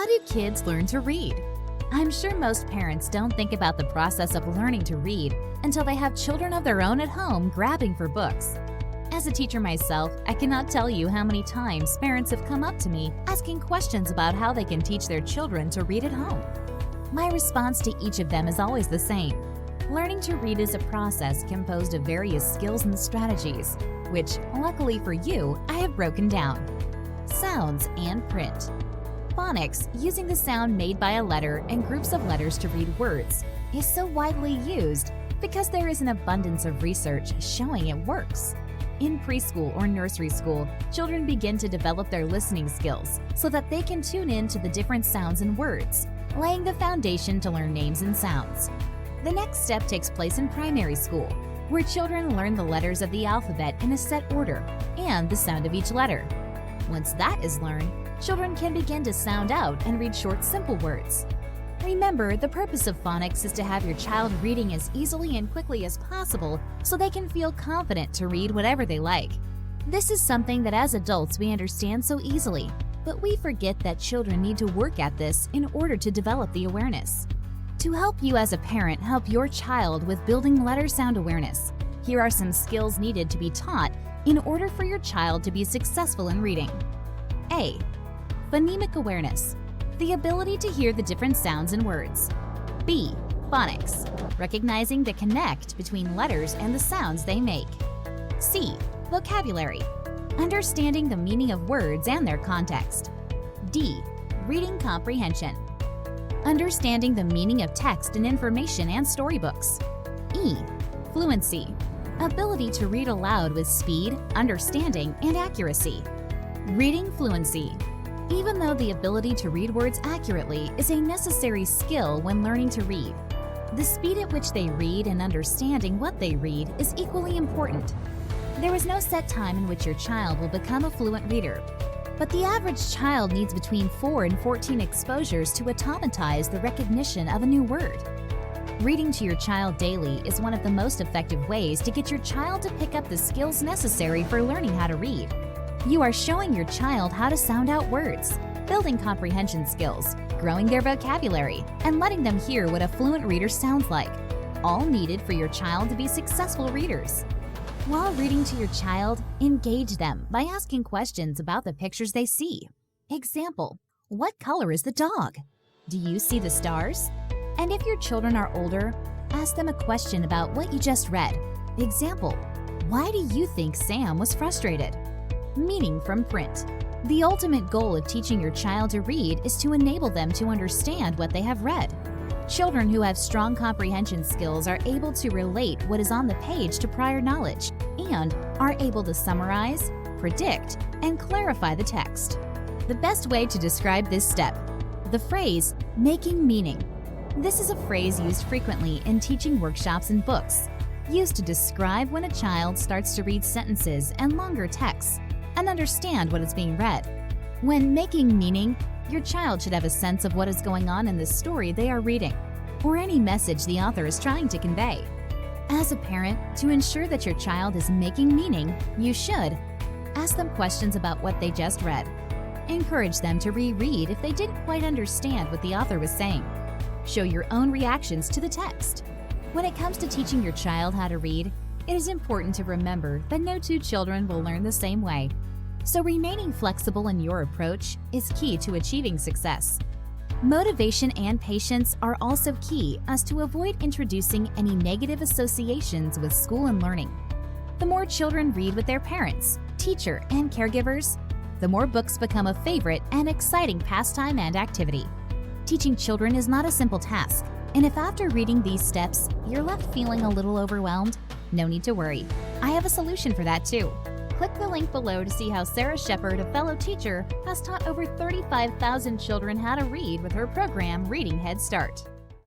How do kids learn to read? I'm sure most parents don't think about the process of learning to read until they have children of their own at home grabbing for books. As a teacher myself, I cannot tell you how many times parents have come up to me asking questions about how they can teach their children to read at home. My response to each of them is always the same. Learning to read is a process composed of various skills and strategies, which, luckily for you, I have broken down. Sounds and print. Phonics, using the sound made by a letter and groups of letters to read words, is so widely used because there is an abundance of research showing it works. In preschool or nursery school, children begin to develop their listening skills so that they can tune in to the different sounds and words, laying the foundation to learn names and sounds. The next step takes place in primary school, where children learn the letters of the alphabet in a set order and the sound of each letter. Once that is learned, children can begin to sound out and read short, simple words. Remember, the purpose of phonics is to have your child reading as easily and quickly as possible so they can feel confident to read whatever they like. This is something that as adults we understand so easily, but we forget that children need to work at this in order to develop the awareness. To help you as a parent help your child with building letter sound awareness, here are some skills needed to be taught in order for your child to be successful in reading. A. Phonemic awareness. The ability to hear the different sounds and words. B. Phonics. Recognizing the connect between letters and the sounds they make. C. Vocabulary. Understanding the meaning of words and their context. D. Reading comprehension. Understanding the meaning of text and information and storybooks. E. Fluency. Ability to read aloud with speed, understanding, and accuracy. Reading fluency. Even though the ability to read words accurately is a necessary skill when learning to read, the speed at which they read and understanding what they read is equally important. There is no set time in which your child will become a fluent reader, but the average child needs between 4 and 14 exposures to automatize the recognition of a new word. Reading to your child daily is one of the most effective ways to get your child to pick up the skills necessary for learning how to read. You are showing your child how to sound out words, building comprehension skills, growing their vocabulary, and letting them hear what a fluent reader sounds like, all needed for your child to be successful readers. While reading to your child, engage them by asking questions about the pictures they see. Example, what color is the dog? Do you see the stars? And if your children are older, ask them a question about what you just read. Example, why do you think Sam was frustrated? Meaning from print. The ultimate goal of teaching your child to read is to enable them to understand what they have read. Children who have strong comprehension skills are able to relate what is on the page to prior knowledge and are able to summarize, predict, and clarify the text. The best way to describe this step: the phrase, making meaning. This is a phrase used frequently in teaching workshops and books, used to describe when a child starts to read sentences and longer texts and understand what is being read. When making meaning, your child should have a sense of what is going on in the story they are reading, or any message the author is trying to convey. As a parent, to ensure that your child is making meaning, you should ask them questions about what they just read. Encourage them to reread if they didn't quite understand what the author was saying. Show your own reactions to the text. When it comes to teaching your child how to read, it is important to remember that no two children will learn the same way. So remaining flexible in your approach is key to achieving success. Motivation and patience are also key as to avoid introducing any negative associations with school and learning. The more children read with their parents, teacher, and caregivers, the more books become a favorite and exciting pastime and activity. Teaching children is not a simple task, and if after reading these steps, you're left feeling a little overwhelmed, no need to worry. I have a solution for that too. Click the link below to see how Sarah Shepard, a fellow teacher, has taught over 35,000 children how to read with her program Reading Head Start.